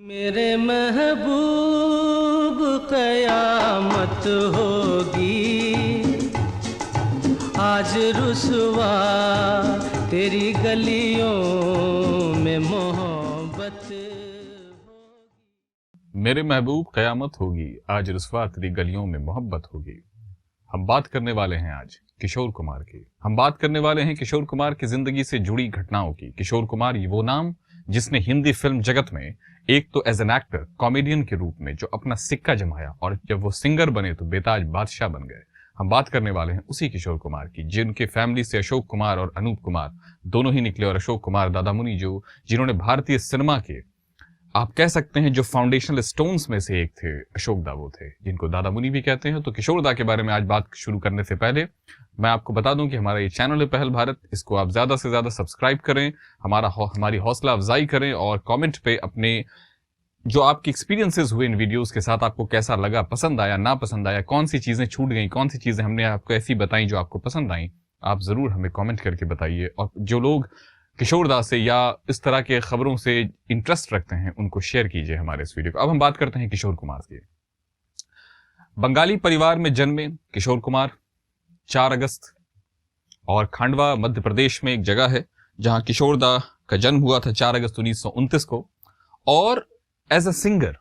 मेरे महबूब कयामत होगी, आज रुसवा तेरी गलियों में मोहब्बत होगी। मेरे महबूब कयामत होगी, आज रुसवा तेरी गलियों में मोहब्बत होगी। हम बात करने वाले हैं आज किशोर कुमार की। हम बात करने वाले हैं किशोर कुमार की जिंदगी से जुड़ी घटनाओं की। किशोर कुमार ये वो नाम जिसने हिंदी फिल्म जगत में एक तो एज एन एक्टर, कॉमेडियन के रूप में जो अपना सिक्का जमाया, और जब वो सिंगर बने तो बेताज बादशाह बन गए। हम बात करने वाले हैं उसी किशोर कुमार की, जिनके फैमिली से अशोक कुमार और अनूप कुमार दोनों ही निकले, और अशोक कुमार दादामुनि जिन्होंने भारतीय सिनेमा के, आप कह सकते हैं, जो फाउंडेशनल स्टोन्स में से एक थे, अशोक दा वो थे, जिनको दादामुनि भी कहते हैं। तो किशोर दा के बारे में आज बात शुरू करने से पहले मैं आपको बता दूं कि हमारा ये चैनल है पहल भारत, इसको आप ज्यादा से ज्यादा सब्सक्राइब करें, हमारी हौसला अफजाई करें, और कमेंट पे अपने जो आपके एक्सपीरियंसेस हुए इन वीडियोस के साथ, आपको कैसा लगा, पसंद आया, ना पसंद आया, कौन सी चीजें छूट गई, कौन सी चीजें हमने आपको ऐसी बताई जो आपको पसंद आई, आप जरूर हमें कमेंट करके बताइए। और जो लोग किशोर दा से या इस तरह के खबरों से इंटरेस्ट रखते हैं उनको शेयर कीजिए हमारे इस वीडियो को। अब हम बात करते हैं किशोर कुमार की। बंगाली परिवार में जन्मे किशोर कुमार 4 अगस्त, और खांडवा मध्य प्रदेश में एक जगह है जहां किशोर दा का जन्म हुआ था 4 अगस्त 1929 को। और एज अ सिंगर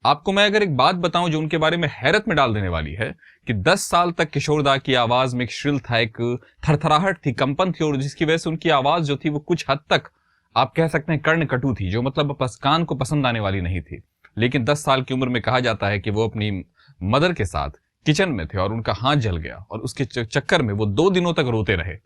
आपको मैं अगर एक बात बताऊं जो उनके बारे में हैरत में डाल देने वाली है, कि 10 साल तक किशोर दा की आवाज में एक श्रिल था, एक थरथराहट थी, कंपन थी, और जिसकी वजह से उनकी आवाज जो थी वो कुछ हद तक आप कह सकते हैं कर्णकटु थी, जो मतलब बस कान को पसंद आने वाली नहीं थी। लेकिन 10 साल की उम्र में कहा जाता है कि वो अपनी मदर के साथ किचन में थे और उनका हाथ जल गया, और उसके चक्कर में वो 2 दिनों तक रोते रहे,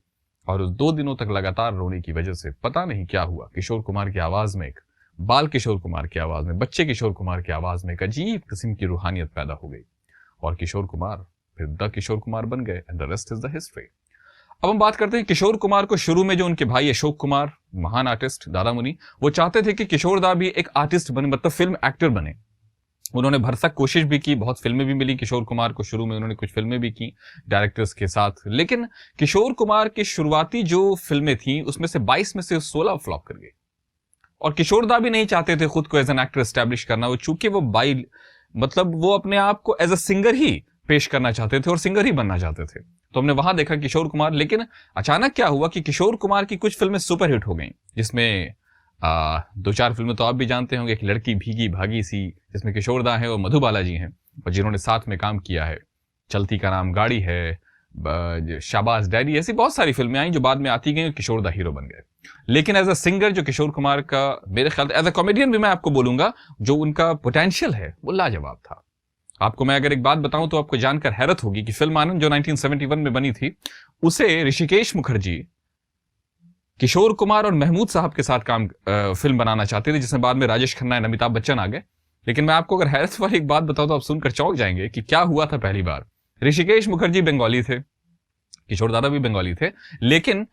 और उस 2 दिनों तक लगातार रोने की वजह से पता नहीं क्या हुआ, किशोर कुमार की आवाज में, एक बाल किशोर कुमार की आवाज में, बच्चे किशोर कुमार की आवाज में एक अजीब किस्म की रूहानियत पैदा हो गई, और किशोर कुमार फिर द किशोर कुमार बन गए, and the rest is the history. अब हम बात करते हैं किशोर कुमार को। शुरू में जो उनके भाई अशोक कुमार, महान आर्टिस्ट, दादामुनि, वो चाहते थे कि किशोर दा भी एक आर्टिस्ट बने, मतलब फिल्म एक्टर बने। उन्होंने भरसक कोशिश भी की, बहुत फिल्में भी मिली किशोर कुमार को, शुरू में उन्होंने कुछ फिल्में भी की डायरेक्टर्स के साथ। लेकिन किशोर कुमार की शुरुआती जो फिल्में थी उसमें से 22 में से 16 फ्लॉप कर गई, और किशोर दा भी नहीं चाहते थे खुद को एज एन एक्टर एस्टैब्लिश करना। वो चूंकि वो मतलब वो अपने आप को एज अ सिंगर ही पेश करना चाहते थे और सिंगर ही बनना चाहते थे, तो हमने वहां देखा किशोर कुमार। लेकिन अचानक क्या हुआ कि किशोर कुमार की कुछ फिल्में सुपरहिट हो गई, जिसमें 2-4 फिल्में तो आप भी जानते होंगे। एक लड़की भीगी भागी सी, जिसमें किशोर दा है और मधुबाला जी हैं, और जिन्होंने साथ में काम किया है। चलती का नाम गाड़ी है, शाबाश डैडी, ऐसी बहुत सारी फिल्में आई जो बाद में आती गई और किशोर दा हीरो बन गए। लेकिन एज अ सिंगर जो किशोर कुमार का, मेरे ख्याल एज अ कॉमेडियन भी मैं आपको बोलूंगा, जो उनका पोटेंशियल है वो लाजवाब था। आपको मैं अगर एक बात बताऊं तो आपको जानकर हैरत होगी कि फिल्म आनंद जो 1971 में बनी थी, उसे ऋषिकेश मुखर्जी किशोर कुमार और महमूद साहब के साथ फिल्म बनाना चाहते थे, जिसमें बाद में राजेश खन्ना एंड अमिताभ बच्चन आ गए। लेकिन मैं आपको अगर हैरत वाली एक बात बताऊं तो आप सुनकर चौंक जाएंगे कि क्या हुआ था। पहली बार ऋषिकेश मुखर्जी बंगाली थे, किशोर दादा भी बंगाली थे, लेकिन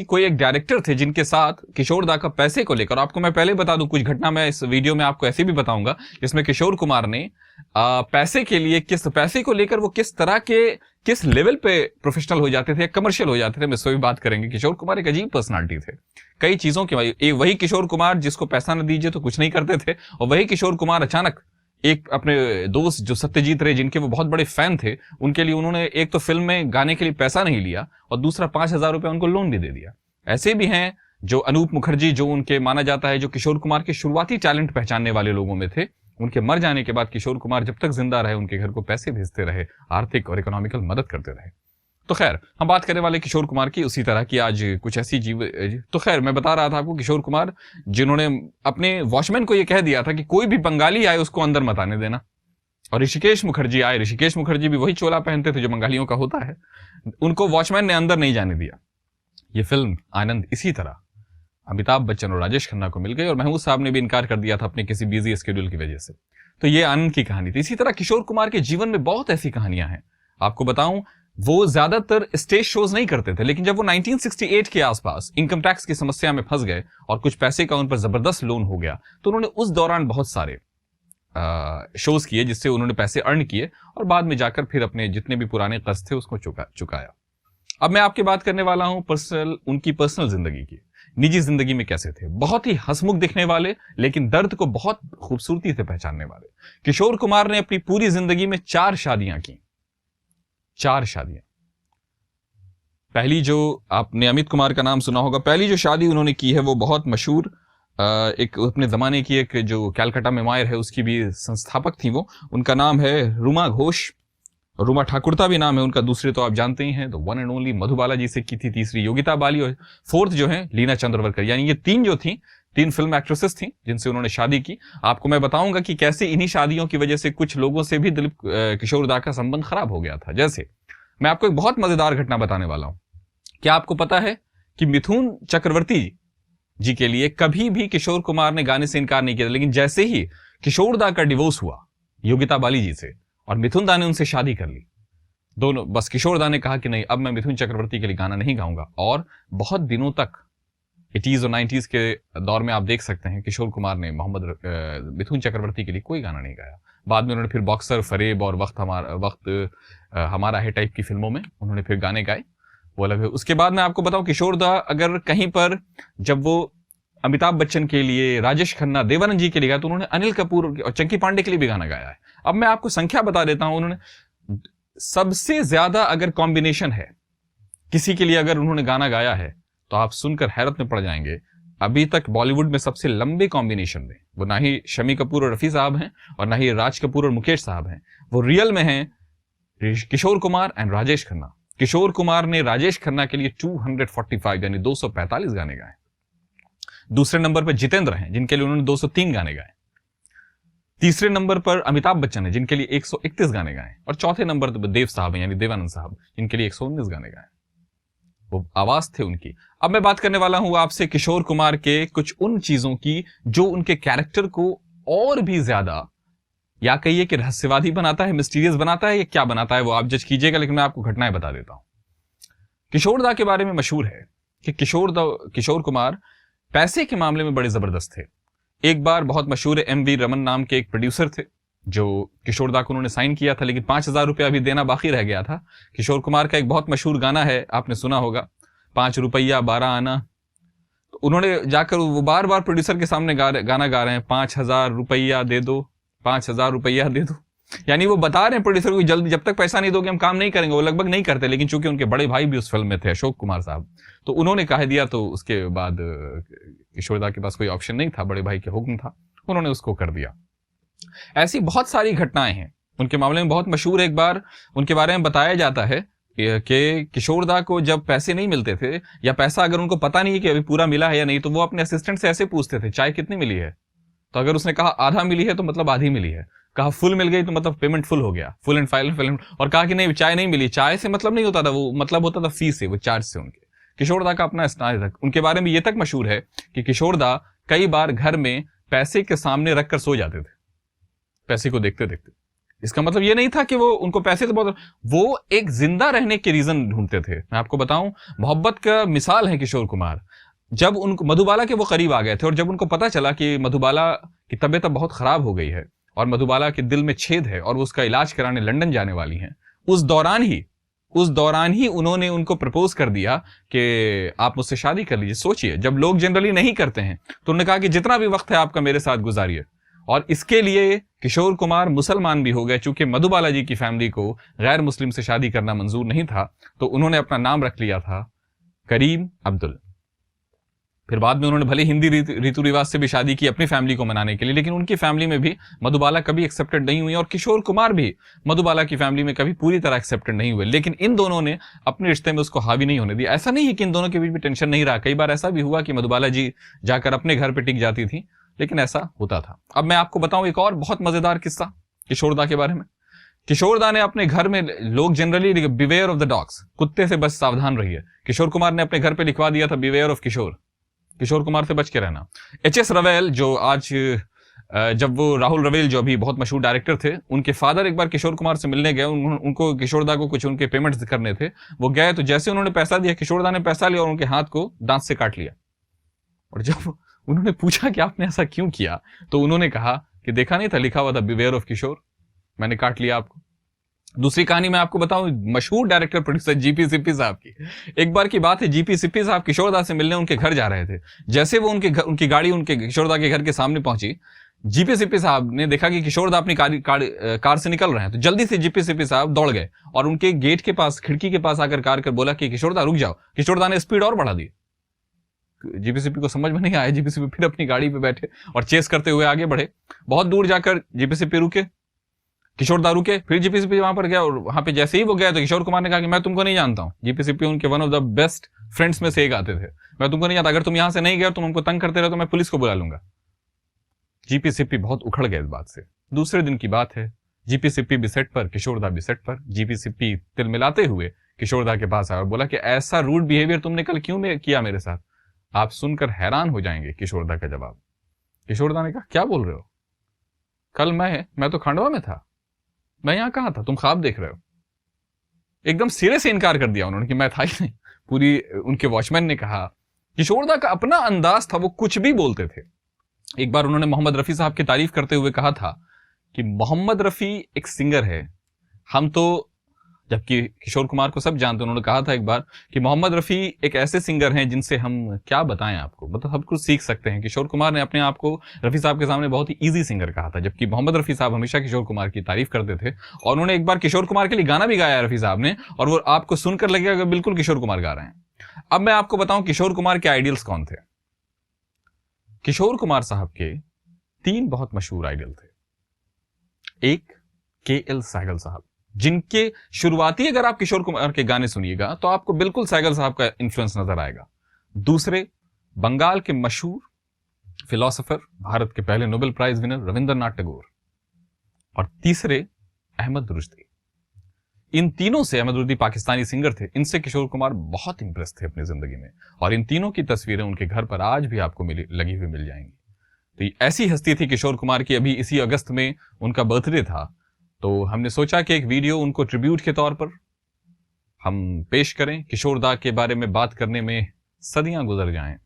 कोई एक डायरेक्टर थे जिनके साथ किशोर दा का पैसे को लेकर, आपको मैं पहले बता दूं, कुछ घटना मैं इस वीडियो में आपको ऐसे भी बताऊंगा जिसमें किशोर कुमार ने पैसे के लिए, पैसे को लेकर वो किस लेवल पे प्रोफेशनल हो जाते थे, कमर्शियल हो जाते थे, मैं इस पर भी बात करेंगे। किशोर कुमार एक अजीब पर्सनालिटी थे कई चीजों की। वही किशोर कुमार जिसको पैसा न दीजिए तो कुछ नहीं करते थे, और वही किशोर कुमार अचानक एक अपने दोस्त जो सत्यजीत रे, जिनके वो बहुत बड़े फैन थे, उनके लिए उन्होंने एक तो फिल्म में गाने के लिए पैसा नहीं लिया, और दूसरा 5,000 रुपए उनको लोन भी दे दिया। ऐसे भी हैं जो अनूप मुखर्जी, जो उनके माना जाता है जो किशोर कुमार के शुरुआती टैलेंट पहचानने वाले लोगों में थे। उनके मर जाने के बाद किशोर कुमार जब तक जिंदा रहे उनके घर को पैसे भेजते रहे, आर्थिक और इकोनॉमिकल मदद करते रहे। तो खैर, हम बात करने वाले किशोर कुमार की उसी तरह की आज कुछ ऐसी तो खैर, मैं बता रहा था आपको किशोर कुमार जिन्होंने अपने वॉचमैन को यह कह दिया था कि कोई भी बंगाली आए उसको अंदर मत आने देना, और ऋषिकेश मुखर्जी आए, ऋषिकेश मुखर्जी भी वही चोला पहनते थे जो बंगालियों का होता है, उनको वॉचमैन ने अंदर नहीं जाने दिया। ये फिल्म आनंद इसी तरह अमिताभ बच्चन और राजेश खन्ना को मिल गई, और महमूद साहब ने भी इनकार कर दिया था अपने किसी बिजी स्केड्यूल की वजह से। तो ये आनंद की कहानी थी। इसी तरह किशोर कुमार के जीवन में बहुत ऐसी कहानियां हैं। आपको बताऊं, वो ज्यादातर स्टेज शोज नहीं करते थे, लेकिन जब वो 1968 के आसपास इनकम टैक्स की समस्या में फंस गए और कुछ पैसे का उन पर जबरदस्त लोन हो गया, तो उन्होंने उस दौरान बहुत सारे शोज किए जिससे उन्होंने पैसे अर्न किए, और बाद में जाकर फिर अपने जितने भी पुराने कर्ज थे उसको चुकाया। अब मैं आपकी बात करने वाला हूं उनकी पर्सनल जिंदगी की। निजी जिंदगी में कैसे थे। बहुत ही हंसमुख दिखने वाले, लेकिन दर्द को बहुत खूबसूरती से पहचानने वाले। किशोर कुमार ने अपनी पूरी जिंदगी में 4 शादियां की, 4 शादियां। पहली जो आपने अमित कुमार का नाम सुना होगा, पहली जो शादी उन्होंने की है वो बहुत मशहूर एक अपने जमाने की एक जो कैलकाटा में मायर है उसकी भी संस्थापक थी वो, उनका नाम है रुमा घोष, रुमा ठाकुरता भी नाम है उनका। दूसरे तो आप जानते ही हैं, तो वन एंड ओनली मधुबाला जी से की थी। तीसरी योगिता बाली, और फोर्थ जो है लीना चंद्रवरकर। यानी ये 3 जो थी, 3 फिल्म एक्ट्रेसेस थी जिनसे उन्होंने शादी की। आपको मैं बताऊंगा कि कैसे इन्हीं शादियों की वजह से कुछ लोगों से भी दिलीप किशोर दा का संबंध खराब हो गया था। जैसे मैं आपको एक बहुत मजेदार घटना बताने वाला हूं। क्या आपको पता है कि मिथुन चक्रवर्ती जी के लिए कभी भी किशोर कुमार ने गाने से इनकार नहीं किया, लेकिन जैसे ही किशोर दा का डिवोर्स हुआ योगिता बाली जी से और मिथुन दा ने उनसे शादी कर ली, दोनों बस किशोर दा ने कहा कि नहीं, अब मैं मिथुन चक्रवर्ती के लिए गाना नहीं गाऊंगा। और बहुत दिनों तक 80s और 90s के दौर में आप देख सकते हैं किशोर कुमार ने मिथुन चक्रवर्ती के लिए कोई गाना नहीं गाया। बाद में उन्होंने फिर बॉक्सर, फरेब और वक्त हमारा है टाइप की फिल्मों में उन्होंने फिर गाने गाए, वो अलग है। उसके बाद मैं आपको बताऊं, किशोर दा अगर कहीं पर जब वो अमिताभ बच्चन के लिए, राजेश खन्ना, देवानंद जी के लिए गाया, तो उन्होंने अनिल कपूर और चंकी पांडे के लिए भी गाना गाया है। अब मैं आपको संख्या बता देता हूं, उन्होंने सबसे ज्यादा अगर कॉम्बिनेशन है किसी के लिए अगर उन्होंने गाना गाया है तो आप सुनकर हैरत में पड़ जाएंगे। अभी तक बॉलीवुड में सबसे लंबे कॉम्बिनेशन में वो ना ही शमी कपूर और रफी साहब हैं और ना ही राज कपूर और मुकेश साहब हैं, वो रियल में हैं किशोर कुमार एंड राजेश खन्ना। किशोर कुमार ने राजेश खन्ना के लिए 245 यानी 245 गाने गाए। दूसरे नंबर पर जितेंद्र हैं जिनके लिए उन्होंने 203 गाने गाए। तीसरे नंबर पर अमिताभ बच्चन है जिनके लिए 131 गाने गाए। और चौथे नंबर पर देव साहब हैं यानी देवानंद साहब, जिनके लिए 119 गाने गाए। वो आवाज थे उनकी। अब मैं बात करने वाला हूं आपसे किशोर कुमार के कुछ उन चीजों की जो उनके कैरेक्टर को और भी ज्यादा, या कहिए कि रहस्यवादी बनाता है, मिस्टीरियस बनाता है, या क्या बनाता है वो आप जज कीजिएगा, लेकिन मैं आपको घटनाएं बता देता हूं। किशोर दा के बारे में मशहूर है कि किशोर कुमार पैसे के मामले में बड़े जबरदस्त थे। एक बार बहुत मशहूर है, MV रमन नाम के एक प्रोड्यूसर थे जो किशोर दा को उन्होंने साइन किया था, लेकिन 5,000 रुपया अभी देना बाकी रह गया था। किशोर कुमार का एक बहुत मशहूर गाना है, आपने सुना होगा, 5 रुपया 12 आना। तो उन्होंने जाकर वो बार बार प्रोड्यूसर के सामने गाना गा रहे हैं, 5,000 रुपया दे दो, 5,000 रुपया दे दो। यानी वो बता रहे हैं प्रोड्यूसर को जल्दी, जब तक पैसा नहीं दोगे हम काम नहीं करेंगे। वो लगभग नहीं करते, लेकिन चूंकि उनके बड़े भाई भी उस फिल्म में थे, अशोक कुमार साहब, तो उन्होंने कह दिया। तो उसके बाद किशोर दा के पास कोई ऑप्शन नहीं था, बड़े भाई के हुक्म था, उन्होंने उसको कर दिया। ऐसी बहुत सारी घटनाएं हैं उनके मामले में। बहुत मशहूर एक बार उनके बारे में बताया जाता है कि किशोर दा को जब पैसे नहीं मिलते थे, या पैसा अगर उनको पता नहीं है कि अभी पूरा मिला है या नहीं, तो वो अपने असिस्टेंट से ऐसे पूछते थे, चाय कितनी मिली है? तो अगर उसने कहा आधा मिली है तो मतलब आधी मिली है, कहा फुल मिल गई तो मतलब पेमेंट फुल हो गया, फुल एंड फाइनल। और कहा कि नहीं चाय नहीं मिली, चाय से मतलब नहीं होता था, वो मतलब होता था फीस से, वो चार्ज से। उनके किशोर दा का अपना स्टाइल था। उनके बारे में ये तक मशहूर है कि किशोर दा कई बार घर में पैसे के सामने रखकर सो जाते थे, पैसे को देखते देखते। इसका मतलब ये नहीं था कि वो उनको पैसे से बहुत, वो एक जिंदा रहने के रीजन ढूंढते थे। मैं आपको बताऊं, मोहब्बत का मिसाल है किशोर कुमार। जब उनको मधुबाला के वो करीब आ गए थे और जब उनको पता चला कि मधुबाला की तबीयत बहुत खराब हो गई है और मधुबाला के दिल में छेद है और वो उसका इलाज कराने लंदन जाने वाली हैं, उस दौरान ही उन्होंने उनको प्रपोज कर दिया कि आप मुझसे शादी कर लीजिए। सोचिए, जब लोग जनरली नहीं करते हैं तो उन्होंने कहा कि जितना भी वक्त है आपका मेरे साथ गुजारिए। और इसके लिए किशोर कुमार मुसलमान भी हो गए, चूंकि मधुबाला जी की फैमिली को गैर मुस्लिम से शादी करना मंजूर नहीं था, तो उन्होंने अपना नाम रख लिया था करीम अब्दुल। फिर बाद में उन्होंने भले हिंदी रीति रिवाज से भी शादी की अपनी फैमिली को मनाने के लिए, लेकिन उनकी फैमिली में भी मधुबाला कभी एक्सेप्टेड नहीं हुई और किशोर कुमार भी मधुबाला की फैमिली में कभी पूरी तरह एक्सेप्टेड नहीं हुए। लेकिन इन दोनों ने अपने रिश्ते में उसको हावी नहीं होने दिया। ऐसा नहीं है कि इन दोनों के बीच भी टेंशन नहीं रहा, कई बार ऐसा भी हुआ कि मधुबाला जी जाकर अपने घर पर टिक जाती थी, लेकिन ऐसा होता था। अब मैं आपको बताऊं एक और बहुत मजेदार किस्सा किशोर दा के बारे में। किशोर दा ने अपने घर में, लोग generally beware of the dogs, कुत्ते से बस सावधान रहिए, किशोर कुमार ने अपने घर पे लिखवा दिया था बिवेयर ऑफ किशोर कुमार से बच के रहना। HS रवेल, जो आज जब वो राहुल रवेल जो अभी बहुत मशहूर डायरेक्टर थे, उनके फादर एक बार किशोर कुमार से मिलने गए, उनको किशोर दा को कुछ उनके पेमेंट्स करने थे। वो गए तो जैसे उन्होंने पैसा दिया, किशोर दा ने पैसा लिया और उनके हाथ को दांत से काट लिया। और जब उन्होंने पूछा कि आपने ऐसा क्यों किया, तो उन्होंने कहा कि देखा नहीं था लिखा हुआ था बिवेयर ऑफ किशोर, मैंने काट लिया आपको। दूसरी कहानी मैं आपको बताऊं, मशहूर डायरेक्टर प्रोड्यूसर जीपी सिप्पी साहब की। एक बार की बात है, जीपी सिप्पी साहब किशोरदा से मिलने उनके घर जा रहे थे। जैसे वो उनकी गाड़ी उनके किशोरदा के घर के सामने पहुंची, जीपी सिप्पी साहब ने देखा कि किशोरदा अपनी कार से निकल रहे हैं, तो जल्दी से जीपी सिप्पी साहब दौड़ गए और उनके गेट के पास, खिड़की के पास आकर कार कर बोला कि किशोरदा रुक जाओ। किशोरदा ने स्पीड और बढ़ा दी। जीपी सिप्पी को समझ में नहीं आया। जीपी सिप्पी फिर अपनी गाड़ी पे बैठे और चेस करते हुए आगे बढ़े। बहुत दूर जाकर जीपी सिप्पी रुके, किशोरदा रुके, फिर जीपी सिप्पी वहां पर गया और वहां पे जैसे ही वो गया तो किशोर कुमार ने कहा कि मैं तुमको नहीं जानता हूं। जीपी सिप्पी उनके one of the best friends में से एक आते थे। मैं तुमको नहीं जानता, अगर तुम यहां से नहीं गए, तुम हमको तंग करते रहे तो मैं पुलिस को बुला लूंगा। जीपी सिप्पी बहुत उखड़ गए इस बात से। दूसरे दिन की बात है, जीपी सिप्पी भी सेट पर, किशोरदा भी सेट पर। जीपी सिप्पी तिल मिलाते हुए किशोरदा के पास आया और बोला कि ऐसा रूड बिहेवियर तुमने कल क्यों किया मेरे साथ? आप सुनकर हैरान हो जाएंगे किशोरदा का जवाब। किशोरदा ने कहा, क्या बोल रहे हो? कल मैं तो खंडवा में था, मैं यहां कहां था, तुम ख्वाब देख रहे हो? एकदम सिरे से इनकार कर दिया उन्होंने कि मैं था ही नहीं। पूरी उनके वॉचमैन ने कहा। किशोरदा का अपना अंदाज था, वो कुछ भी बोलते थे। एक बार उन्होंने मोहम्मद रफी साहब की तारीफ करते हुए कहा था कि मोहम्मद रफी एक सिंगर है, हम तो, जबकि किशोर कुमार को सब जानते, उन्होंने कहा था एक बार कि मोहम्मद रफी एक ऐसे सिंगर हैं जिनसे हम क्या बताएं आपको, मतलब सब कुछ सीख सकते हैं। किशोर कुमार ने अपने आप को रफी साहब के सामने बहुत ही इजी सिंगर कहा था, जबकि मोहम्मद रफी साहब हमेशा किशोर कुमार की तारीफ करते थे। और उन्होंने एक बार किशोर कुमार के लिए गाना भी गाया रफी साहब ने, और वो आपको सुनकर लगेगा कि बिल्कुल किशोर कुमार गा रहे हैं। अब मैं आपको बताऊं किशोर कुमार के आइडियल्स कौन थे। किशोर कुमार साहब के 3 बहुत मशहूर आइडल थे। एक KL सहगल साहब, जिनके शुरुआती अगर आप किशोर कुमार के गाने सुनिएगा तो आपको बिल्कुल सहगल साहब का इन्फ्लुएंस नजर आएगा। दूसरे, बंगाल के मशहूर फिलोसोफर, भारत के पहले Nobel prize winner Rabindranath Tagore. और तीसरे, अहमद रुश्दी। इन तीनों से, अहमद रुश्दी पाकिस्तानी सिंगर थे, इनसे किशोर कुमार बहुत इंप्रेस थे अपनी जिंदगी में। और इन तीनों की तस्वीरें उनके घर पर आज भी आपको लगी हुई मिल जाएंगी। तो ऐसी हस्ती थी किशोर कुमार की। अभी इसी अगस्त में उनका बर्थडे था, तो हमने सोचा कि एक वीडियो उनको ट्रिब्यूट के तौर पर हम पेश करें। किशोरदा के बारे में बात करने में सदियां गुजर जाएं,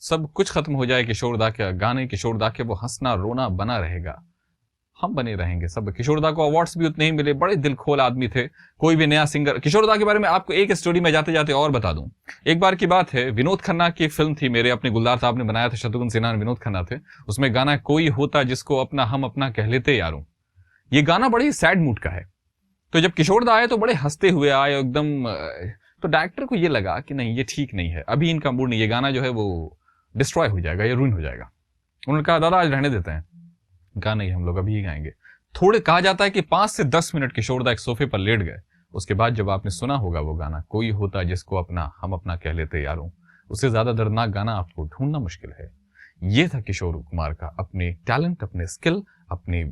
सब कुछ खत्म हो जाए, किशोरदा के गाने, किशोरदा के वो हंसना रोना बना रहेगा, हम बने रहेंगे सब। किशोरदा को अवार्ड्स भी उतने ही मिले, बड़े दिल खोल आदमी थे। कोई भी नया सिंगर, किशोरदा के बारे में आपको एक स्टोरी में जाते जाते और बता दूं। एक बार की बात है, विनोद खन्ना की फिल्म थी मेरे अपने, गुलजार साहब ने बनाया था, शत्रुघ्न सिन्हा और विनोद खन्ना थे। उसमें गाना कोई होता जिसको अपना हम अपना कह लेते यारों। ये गाना बड़े ही सैड मूड का है। तो जब किशोरदा आए तो बड़े हंसते हुए आए एकदम। तो डायरेक्टर को ये लगा कि नहीं, ये ठीक नहीं है, अभी इनका मूड नहीं, ये गाना जो है वो डिस्ट्रॉय हो जाएगा, ये रुइन हो जाएगा। उन्होंने कहा, दादा आज रहने देते हैं, गाना ही हम लोग अभी ही गाएंगे। थोड़े कहा जाता है कि 5 से 10 मिनट किशोरदा एक सोफे पर लेट गए। उसके बाद जब आपने सुना होगा वो गाना, कोई होता जिसको अपना हम अपना कह लेते यारों, उससे ज्यादा दर्दनाक गाना आपको ढूंढना मुश्किल है। ये था किशोर कुमार का अपने टैलेंट, अपने स्किल, अपने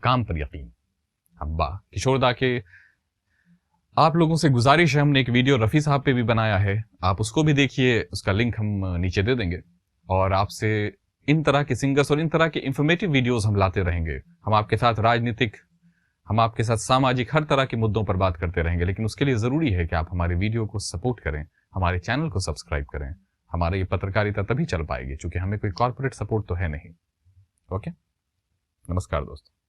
काम पर यकीन। अब्बा किशोरदा के आप लोगों से गुजारिश है, हमने एक वीडियो रफी साहब पे भी बनाया है, आप उसको भी देखिए, उसका लिंक हम नीचे दे देंगे। और आपसे इन तरह के सिंगर्स और इन तरह के इंफॉर्मेटिव वीडियोस हम लाते रहेंगे। हम आपके साथ राजनीतिक, हम आपके साथ सामाजिक, हर तरह के मुद्दों पर बात करते रहेंगे। लेकिन उसके लिए जरूरी है कि आप हमारे वीडियो को सपोर्ट करें, हमारे चैनल को सब्सक्राइब करें। हमारी ये पत्रकारिता तभी चल पाएगी क्योंकि हमें कोई कॉर्पोरेट सपोर्ट तो है नहीं। ओके, नमस्कार दोस्तों।